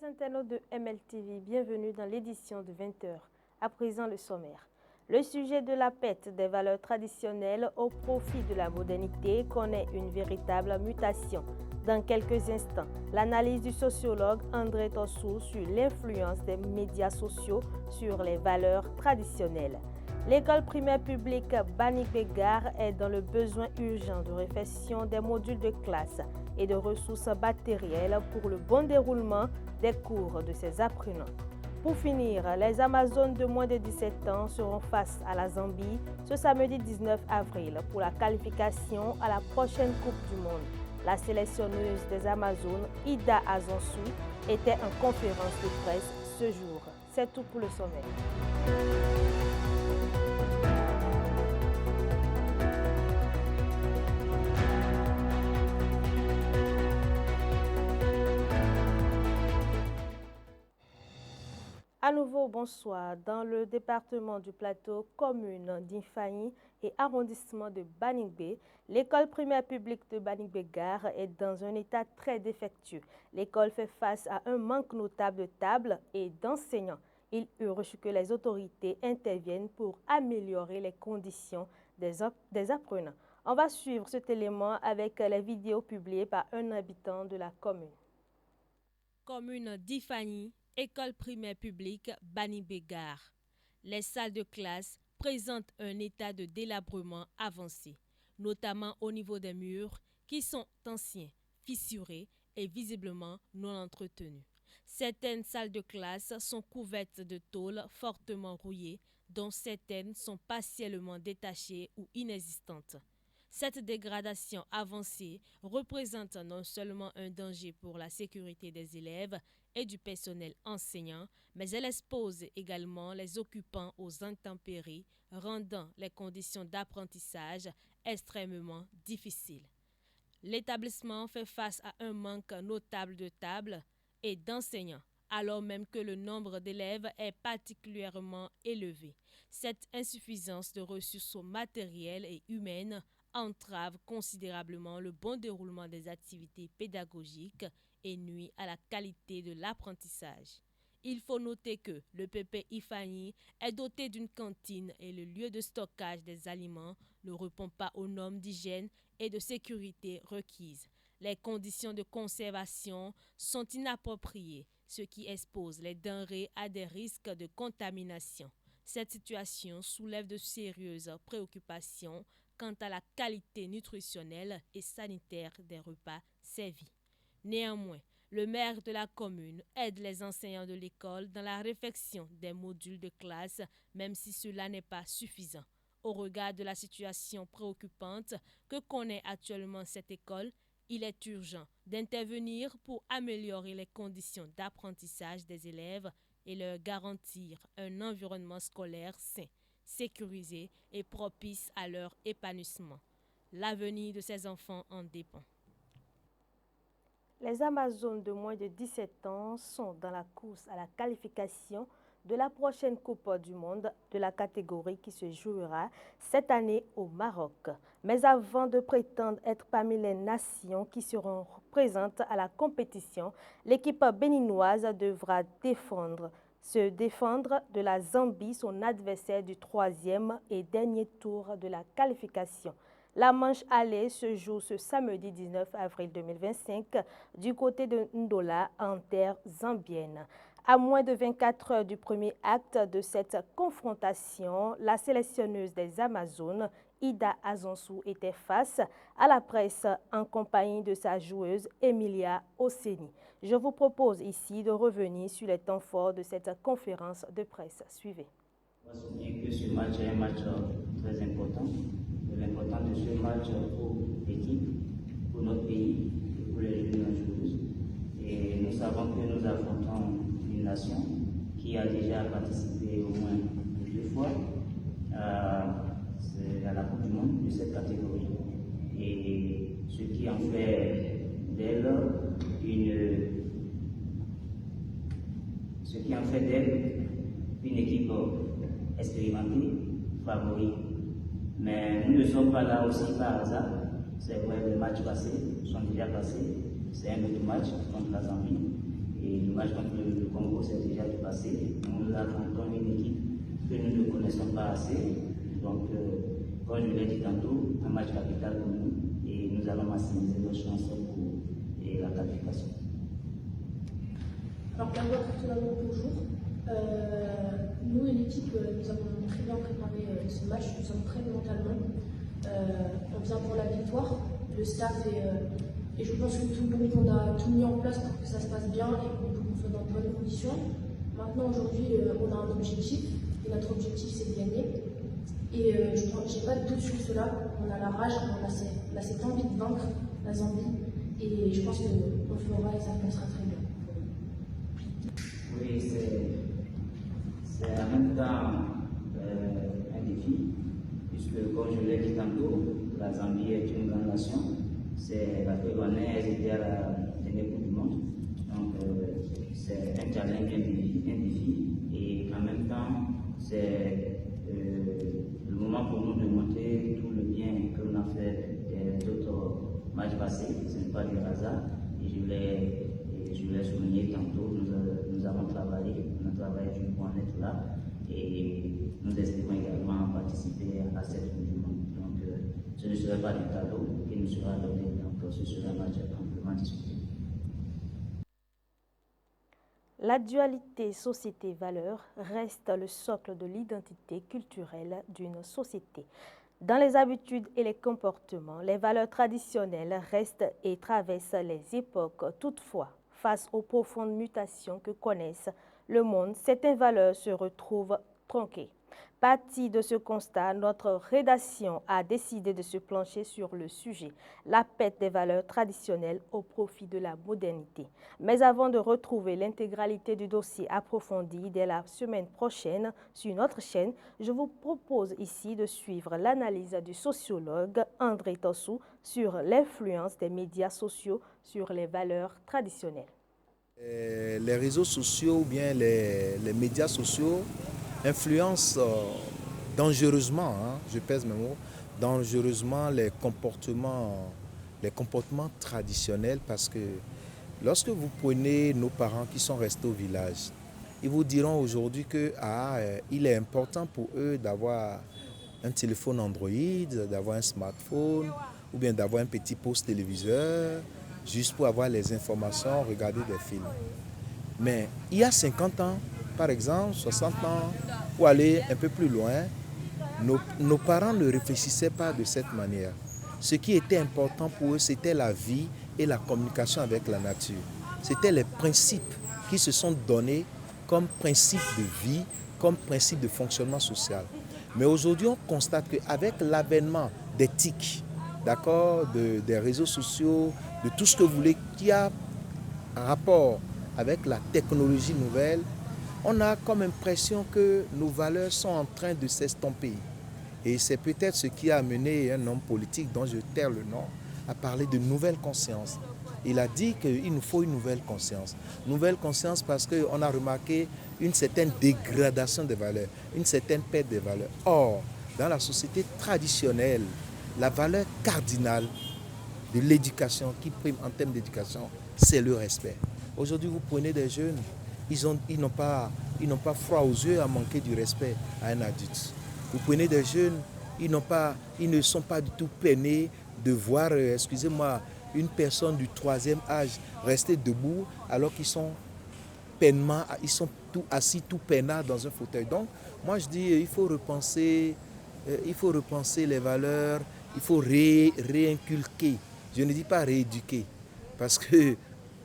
Chers internautes de MLTV, bienvenue dans l'édition de 20h. À présent, le sommaire. Le sujet de la perte des valeurs traditionnelles au profit de la modernité connaît une véritable mutation. Dans quelques instants, l'analyse du sociologue André Tossou sur l'influence des médias sociaux sur les valeurs traditionnelles. L'école primaire publique Banigbe-Gare est dans le besoin urgent de réfection des modules de classe et de ressources matérielles pour le bon déroulement des cours de ses apprenants. Pour finir, les Amazones de moins de 17 ans seront face à la Zambie ce samedi 19 avril pour la qualification à la prochaine Coupe du Monde. La sélectionneuse des Amazones, Ida Azonsou, était en conférence de presse ce jour. C'est tout pour le sommet. À nouveau, bonsoir. Dans le département du Plateau, commune d'Infani et arrondissement de Banigbe, l'école primaire publique de Banigbe-Gare est dans un état très défectueux. L'école fait face à un manque notable de tables et d'enseignants. Il urge que les autorités interviennent pour améliorer les conditions des apprenants. On va suivre cet élément avec les vidéos publiées par un habitant de la commune. Commune d'Ifani, école primaire publique Banigbe-Gare. Les salles de classe présentent un état de délabrement avancé, notamment au niveau des murs qui sont anciens, fissurés et visiblement non entretenus. Certaines salles de classe sont couvertes de tôles fortement rouillées, dont certaines sont partiellement détachées ou inexistantes. Cette dégradation avancée représente non seulement un danger pour la sécurité des élèves et du personnel enseignant, mais elle expose également les occupants aux intempéries, rendant les conditions d'apprentissage extrêmement difficiles. L'établissement fait face à un manque notable de tables et d'enseignants, alors même que le nombre d'élèves est particulièrement élevé. Cette insuffisance de ressources matérielles et humaines entrave considérablement le bon déroulement des activités pédagogiques et nuit à la qualité de l'apprentissage. Il faut noter que le PP Ifani est doté d'une cantine et le lieu de stockage des aliments ne répond pas aux normes d'hygiène et de sécurité requises. Les conditions de conservation sont inappropriées, ce qui expose les denrées à des risques de contamination. Cette situation soulève de sérieuses préoccupations quant à la qualité nutritionnelle et sanitaire des repas servis. Néanmoins, le maire de la commune aide les enseignants de l'école dans la réfection des modules de classe, même si cela n'est pas suffisant. Au regard de la situation préoccupante que connaît actuellement cette école, il est urgent d'intervenir pour améliorer les conditions d'apprentissage des élèves et leur garantir un environnement scolaire sain, sécurisé et propice à leur épanouissement. L'avenir de ces enfants en dépend. Les Amazones de moins de 17 ans sont dans la course à la qualification de la prochaine Coupe du Monde de la catégorie qui se jouera cette année au Maroc. Mais avant de prétendre être parmi les nations qui seront présentes à la compétition, l'équipe béninoise devra se défendre de la Zambie, son adversaire du troisième et dernier tour de la qualification. La manche aller se joue ce samedi 19 avril 2025 du côté de Ndola en terre zambienne. À moins de 24 heures du premier acte de cette confrontation, la sélectionneuse des Amazones, Ida Azonsou, était face à la presse en compagnie de sa joueuse Emilia Oseni. Je vous propose ici de revenir sur les temps forts de cette conférence de presse. Suivez. On va souligner que ce match est un match très important. L'important de ce match pour l'équipe, pour notre pays et pour les jeunes joueuses. Et nous savons que nous affrontons une nation qui a déjà participé au moins 2 fois à la Coupe du Monde de cette catégorie. Et ce qui en fait d'elle une équipe expérimentée, favorite. Mais nous ne sommes pas là aussi par hasard. C'est vrai, les matchs passés sont déjà passés. C'est un autre match contre la Zambie. Et le match contre le Congo s'est déjà passé. Nous affrontons une équipe que nous ne connaissons pas assez. Donc, comme je l'ai dit tantôt, un match capital pour nous et nous allons maximiser nos chances pour la qualification. Alors, d'abord, personnellement, bonjour. Nous et l'équipe, nous avons très bien préparé ce match. Nous sommes prêts mentalement. On vient pour la victoire. Le staff et je pense que tout le monde a tout mis en place pour que ça se passe bien et qu'on soit dans de bonnes conditions. Maintenant, aujourd'hui, on a un objectif et notre objectif, c'est de gagner. Et je n'ai pas de doute sur cela. On a la rage, on a cette envie de vaincre la Zambie. Et je pense qu'on le fera et ça passera très bien. Oui, c'est en même temps un défi, puisque comme je l'ai dit tantôt, la Zambie est une grande nation. C'est la Pégonnais, était à la dernière Coupe du Monde. Donc c'est un challenge, un défi. Et en même temps, c'est le moment pour nous de montrer tout le bien que l'on a fait des autres matchs passés. Ce n'est pas du hasard. Et je l'ai souligné tantôt, nous avons travaillé, on a travaillé pour en être là. Et nous espérons également participer à cette Coupe du Monde. Donc ce ne serait pas du cadeau qui nous sera donné. Donc ce sera un match amplement discuté. La dualité société-valeur reste le socle de l'identité culturelle d'une société. Dans les habitudes et les comportements, les valeurs traditionnelles restent et traversent les époques. Toutefois, face aux profondes mutations que connaissent le monde, certaines valeurs se retrouvent tronquées. Partie de ce constat, notre rédaction a décidé de se pencher sur le sujet, la perte des valeurs traditionnelles au profit de la modernité. Mais avant de retrouver l'intégralité du dossier approfondi dès la semaine prochaine sur notre chaîne, je vous propose ici de suivre l'analyse du sociologue André Tossou sur l'influence des médias sociaux sur les valeurs traditionnelles. Les réseaux sociaux ou bien les médias sociaux influencent dangereusement, je pèse mes mots, dangereusement les comportements traditionnels, parce que lorsque vous prenez nos parents qui sont restés au village, ils vous diront aujourd'hui que il est important pour eux d'avoir un téléphone Android, d'avoir un smartphone ou bien d'avoir un petit poste téléviseur juste pour avoir les informations, regarder des films. Mais il y a 50 ans, par exemple, 60 ans, ou aller un peu plus loin, nos parents ne réfléchissaient pas de cette manière. Ce qui était important pour eux, c'était la vie et la communication avec la nature. C'était les principes qui se sont donnés comme principe de vie, comme principe de fonctionnement social. Mais aujourd'hui, on constate qu'avec l'avènement des TIC, d'accord, des réseaux sociaux, de tout ce que vous voulez, qui a un rapport avec la technologie nouvelle, on a comme impression que nos valeurs sont en train de s'estomper. Et c'est peut-être ce qui a amené un homme politique, dont je taire le nom, à parler de nouvelle conscience. Il a dit qu'il nous faut une nouvelle conscience. Nouvelle conscience parce qu'on a remarqué une certaine dégradation des valeurs, une certaine perte des valeurs. Or, dans la société traditionnelle, la valeur cardinale de l'éducation qui prime en termes d'éducation, c'est le respect. Aujourd'hui, vous prenez des jeunes, ils n'ont pas froid aux yeux à manquer du respect à un adulte. Vous prenez des jeunes, ils ne sont pas du tout peinés de voir, une personne du 3e âge rester debout alors qu'ils sont tout assis, tout peinards dans un fauteuil. Donc, moi je dis, il faut repenser les valeurs, il faut réinculquer. Je ne dis pas rééduquer, parce que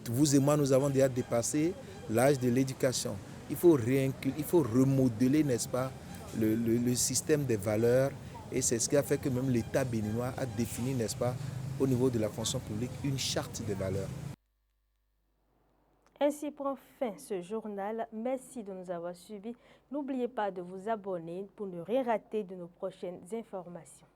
vous et moi, nous avons déjà dépassé l'âge de l'éducation. Il faut remodeler, n'est-ce pas, le système des valeurs. Et c'est ce qui a fait que même l'État béninois a défini, n'est-ce pas, au niveau de la fonction publique, une charte des valeurs. Ainsi prend fin ce journal. Merci de nous avoir suivis. N'oubliez pas de vous abonner pour ne rien rater de nos prochaines informations.